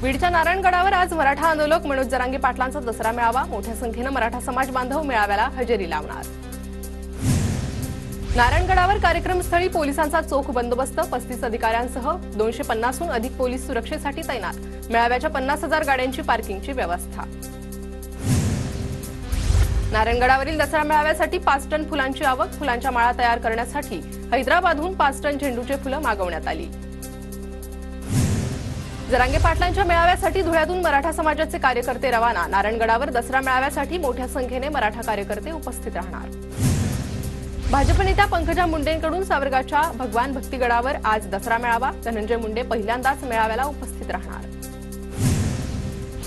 बीडच्या नारायणगडावर आज मराठा आंदोलक मनोज जरांगे पाटलांचा दसरा मेळावा। मोठ्या संख्येने मराठा समाज बांधव मेळाव्याला हजेरी लावणार। नारायणगडावर कार्यक्रमस्थळी पोलिसांचा चोख बंदोबस्त, 35 अधिकाऱ्यांसह 250हून अधिक पोलीस सुरक्षेसाठी तैनात। मेळाव्याच्या 50,000 गाड्यांची पार्किंगची व्यवस्था। नारायणगडावरील दसरा मेळाव्यासाठी 5 टन फुलांची आवक। फुलांच्या माळा तयार करण्यासाठी हैदराबादहून 5 टन झेंडूचे फुलं मागवण्यात आली। जरांगे पाटलांच्या मेळाव्यासाठी धुळ्यातून मराठा समाजाचे कार्यकर्ते रवाना। नारायणगडावर दसरा मेळाव्यासाठी मोठ्या संख्येने मराठा कार्यकर्ते उपस्थित राहणार। भाजप नेत्या पंकजा मुंडेंकडून सावरगावच्या भगवान भक्तिगडावर आज दसरा मेळावा। धनंजय मुंडे पहिल्यांदाच मेळाव्याला उपस्थित राहणार।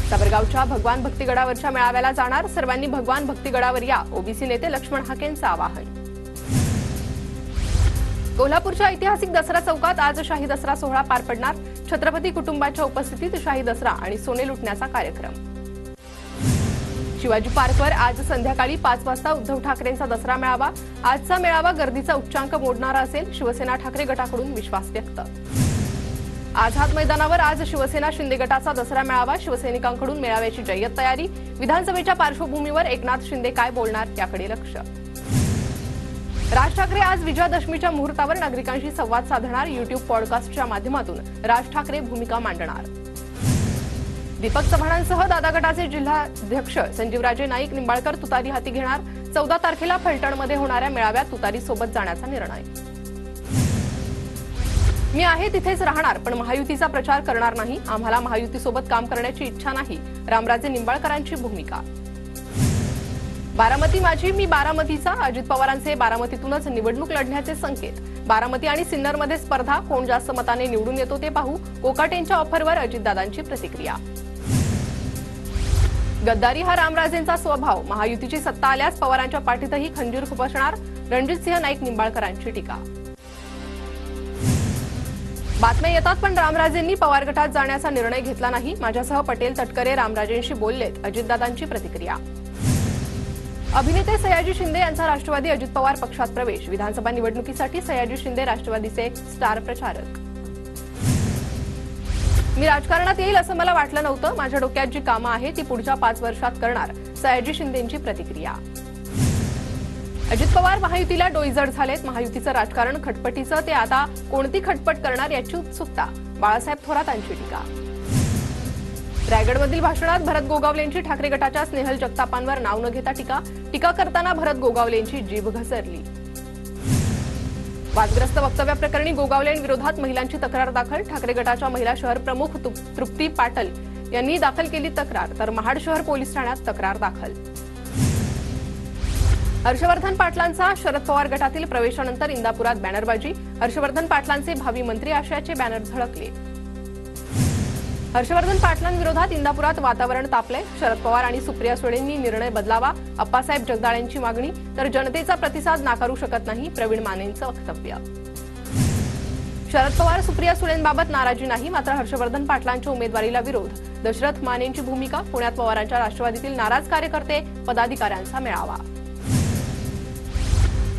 सावरगावच्या भगवान भक्तिगडावरच्या मेळाव्याला जाणार। सर्वांनी भगवान भक्तिगडावर या, ओबीसी नेते लक्ष्मण हाकेंचं आवाहन। कोल्हापूरच्या ऐतिहासिक दसरा चौकात आज शाही दसरा सोहळा पार पडणार। छत्रपती कुटुंबाच्या उपस्थितीत शाही दसरा आणि सोने लुटण्याचा कार्यक्रम। शिवाजी पार्कवर आज संध्याकाळी 5 वाजता उद्धव ठाकरेंचा दसरा मेळावा। आजचा मेळावा गर्दीचा उच्चांक मोडणारा असेल, शिवसेना ठाकरे गटाकडून विश्वास व्यक्त। आझाद मैदानावर आज शिवसेना शिंदे गटाचा दसरा मेळावा। शिवसैनिकांकडून मेळाव्याची जय्यत तयारी। विधानसभेच्या पार्श्वभूमीवर एकनाथ शिंदे काय बोलणार याकडे लक्ष। राज ठाकरे आज विजयादशमीच्या मुहूर्तावर नागरिकांशी संवाद साधणार। YouTube पॉडकास्टच्या माध्यमातून राज ठाकरे भूमिका मांडणार। दीपक चव्हाणांसह दादा गटाचे जिल्हाध्यक्ष संजीवराजे नाईक निंबाळकर तुतारी हाती घेणार। 14 तारखेला फलटणमध्ये होणाऱ्या मेळाव्यात तुतारी सोबत जाण्याचा निर्णय। मी आहे तिथेच राहणार, पण महायुतीचा प्रचार करणार नाही। आम्हाला महायुतीसोबत काम करण्याची इच्छा नाही, रामराजे निंबाळकरांची भूमिका। बारामती माझी, मी बारामतीचा। अजित पवारांचे बारामतीतूनच निवडणूक लढण्याचे संकेत। बारामती आणि सिन्नरमध्ये स्पर्धा, कोण जास्त मताने निवडून येतो ते पाहू। कोकाटेंच्या ऑफरवर अजितदादांची प्रतिक्रिया। गद्दारी हा रामराजेंचा स्वभाव। महायुतीची सत्ता आल्यास पवारांच्या पाठीतही खंजीर खुपसणार। रणजितसिंह नाईक निंबाळकरांची टीका। बातम्या येतात, पण रामराजेंनी पवार गटात जाण्याचा निर्णय घेतला नाही। माझ्यासह पटेल तटकरे रामराजेंशी बोललेत, अजितदादांची प्रतिक्रिया। अभिनेते सयाजी शिंदे यांचा राष्ट्रवादी अजित पवार पक्षात प्रवेश। विधानसभा निवडणुकीसाठी सयाजी शिंदे राष्ट्रवादीचे स्टार प्रचारक। मी राजकारणात येईल असं मला वाटलं नव्हतं। माझ्या डोक्यात जी कामं आहे ती पुढच्या 5 वर्षात करणार, सयाजी शिंदेंची प्रतिक्रिया। अजित पवार महायुतीला डोईजड झालेत। महायुतीचं राजकारण खटपटीचं, ते आता कोणती खटपट करणार याची उत्सुकता। बाळासाहेब थोरातांची टीका। रायगडमधील भाषणात भरत गोगावलेंची ठाकरे गटाच्या स्नेहल जगतापांवर नाव न घेता टीका। टीका करताना भरत गोगावलेंची जीभ घसरली। वादग्रस्त वक्तव्याप्रकरणी गोगावलेंविरोधात महिलांची तक्रार दाखल। ठाकरे गटाच्या महिला शहर प्रमुख तृप्ती पाटल यांनी दाखल केली तक्रार, तर महाड शहर पोलीस ठाण्यात तक्रार दाखल। हर्षवर्धन पाटलांचा शरद पवार गटातील प्रवेशानंतर इंदापुरात बॅनरबाजी। हर्षवर्धन पाटलांचे भावी मंत्री आशयाचे बॅनर झळकले। हर्षवर्धन पाटलांविरोधात इंदापुरात वातावरण तापले। शरद पवार आणि सुप्रिया सुळेंनी निर्णय बदलावा, अप्पासाहेब जगदाळेंची मागणी। तर जनतेचा प्रतिसाद नाकारू शकत नाही, प्रवीण मानेंचं वक्तव्य। शरद पवार सुप्रिया सुळेंबाबत नाराजी नाही, मात्र हर्षवर्धन पाटलांच्या उमेदवारीला विरोध। दशरथ मानेंची भूमिका। पुण्यात पवारांच्या राष्ट्रवादीतील नाराज कार्यकर्ते पदाधिकाऱ्यांचा मेळावा।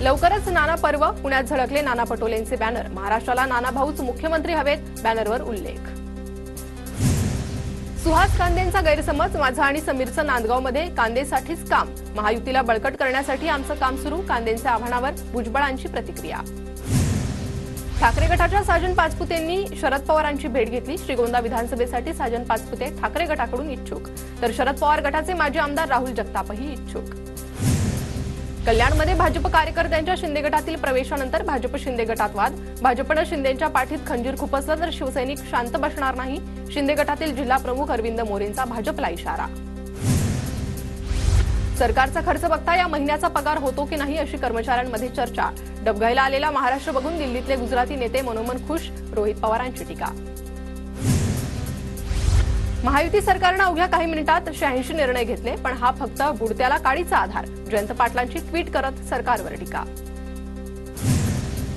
लवकरच नाना पर्व, पुण्यात झळकले नाना पटोलेंचे बॅनर। महाराष्ट्राला नाना भाऊच मुख्यमंत्री हवेत, बॅनरवर उल्लेख। सुहास कांदेंचा गैरसमज। माझं आणि समीरचं नांदगावमध्ये कांदेसाठीच काम। महायुतीला बळकट करण्यासाठी आमचं काम सुरू। कांदेंच्या आव्हानावर भुजबळांची प्रतिक्रिया। ठाकरे गटाच्या साजन पाचपुतेंनी शरद पवारांची भेट घेतली। श्रीगोंदा विधानसभेसाठी साजन पाचपुते ठाकरे गटाकडून इच्छुक, तर शरद पवार गटाचे माजी आमदार राहुल जगतापही इच्छुक। कल्याणमध्ये भाजप कार्यकर्त्यांच्या शिंदे गटातील प्रवेशानंतर भाजप शिंदे गटात वाद। भाजपनं शिंदेंच्या पाठीत खंजीर खुपसलं तर शिवसैनिक शांत बसणार नाही। शिंदे गटातील जिल्हा प्रमुख अरविंद मोरेंचा भाजपला इशारा। सरकारचा खर्च बघता या महिन्याचा पगार होतो की नाही अशी कर्मचाऱ्यांमध्ये चर्चा। डबघाईला आलेला महाराष्ट्र बघून दिल्लीतले गुजराती नेते मनोमन खुश, रोहित पवारांची टीका। महायुती सरकारनं अवघ्या काही मिनिटात 86 निर्णय घेतले, पण हा फक्त बुडत्याला काडीचा आधार। जयंत पाटलांची ट्विट करत सरकारवर टीका।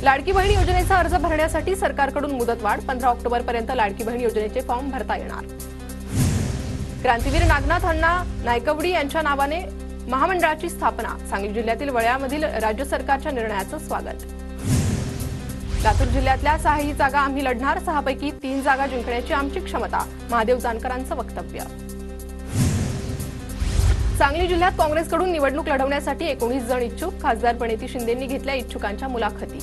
लाडकी बहीण योजनेचा अर्ज भरण्यासाठी सरकारकडून मुदतवाढ। 15 ऑक्टोबरपर्यंत लाडकी बहीण योजनेचे फॉर्म भरता येणार। क्रांतीवीर नागनाथ अण्णा नायकवडी यांच्या नावाने महामंडळाची स्थापना। सांगली जिल्ह्यातील वळ्यामधील राज्य सरकारच्या निर्णयाचं स्वागत। लातूर जिल्ह्यातल्या 6ही जागा आम्ही लढणार, 6पैकी 3 जागा जिंकण्याची आमची क्षमता, महादेव जानकरांचं वक्तव्य. सांगली जिल्ह्यात काँग्रेसकडून निवडणूक लढवण्यासाठी 19 जण इच्छुक, खासदार प्रणिती शिंदेंनी घेतल्या इच्छुकांच्या मुलाखती.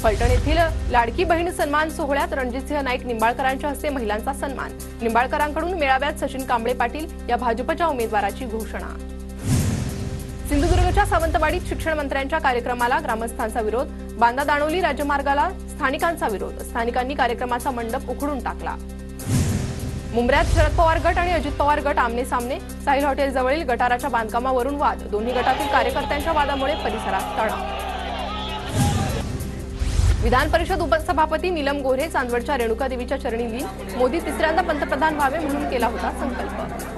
फलटण येथील लाडकी बहीण सन्मान सोहळ्यात रणजितसिंह नाईक निंबाळकरांच्या हस्ते महिलांचा सन्मान. निंबाळकरांकडून मेळाव्यात सचिन कांबळे पाटील या भाजपच्या उमेदवाराची घोषणा. सिंधुदुर्गच्या सावंतवाडीत शिक्षण मंत्र्यांच्या कार्यक्रमाला ग्रामस्थांचा विरोध, बांदा दाणोली राज्यमार्गाला स्थानिकांचा विरोध, स्थानिकांनी कार्यक्रमाचा मंडप उखडून टाकला. मुंब्र्यात शरद पवार गट आणि अजित पवार गट आमने सामने, साहिल हॉटेलजवळील गटाराच्या बांधकामावरून वाद, दोन्ही गटातील कार्यकर्त्यांच्या वादामुळे परिसरात तणाव. विधान परिषद उपसभापती नीलम गोऱ्हे चांदवडच्या रेणुका देवीच्या चरणी लीन, मोदी तिसऱ्यांदा पंतप्रधान व्हावे म्हणून केला होता संकल्प.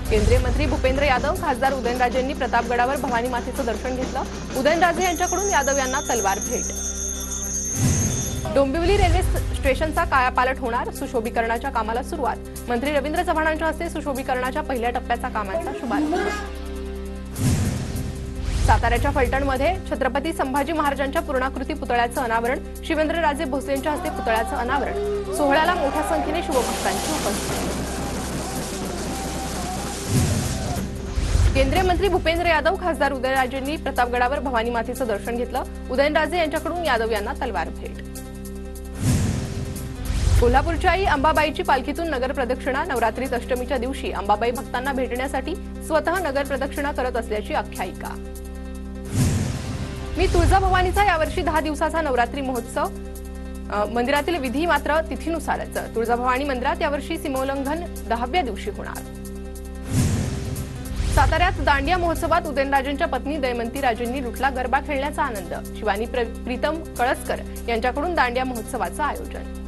केंद्रीय मंत्री भूपेंद्र यादव, खासदार उदयनराजेंनी प्रतापगडावर भवानी मातेचं दर्शन घेतलं, उदयनराजे यांच्याकडून यादव यांना तलवार भेट. डोंबिवली रेल्वे स्टेशनचा कायापालट होणार, सुशोभीकरणाच्या कामाला सुरुवात, मंत्री रवींद्र चव्हाणांच्या हस्ते सुशोभीकरणाच्या पहिल्या टप्प्याचा कामांचा शुभारंभ. साताऱ्याच्या फलटणमध्ये छत्रपती संभाजी महाराजांच्या पूर्णाकृती पुतळ्याचं अनावरण, शिवेंद्रराजे भोसलेंच्या हस्ते पुतळ्याचं अनावरण, सोहळ्याला मोठ्या संख्येने शिवभक्तांची उपस्थिती. केंद्रीय मंत्री भूपेंद्र यादव, खासदार उदयनराजेंनी प्रतापगडावर भवानी मातेचं दर्शन घेतलं, उदयनराजे यांच्याकडून यादव यांना तलवार भेट. कोल्हापूरच्या आई अंबाबाईची पालखीतून नगर प्रदक्षिणा, नवरात्रीत अष्टमीच्या दिवशी अंबाबाई भक्तांना भेटण्यासाठी स्वतः नगर प्रदक्षिणा करत असल्याची आख्यायिका. मी तुळजाभवानीचा यावर्षी 10 दिवसाचा नवरात्री महोत्सव, मंदिरातील विधी मात्र तिथीनुसारच. तुळजाभवानी मंदिरात यावर्षी सीमोल्लंघन 10व्या दिवशी होणार. साताऱ्यात दांडिया महोत्सवात उदयनराजेंच्या पत्नी दयमंती राजेंनी लुटला गरबा खेळण्याचा आनंद, शिवानी प्रीतम कळसकर यांच्याकडून दांडिया महोत्सवाचं आयोजन.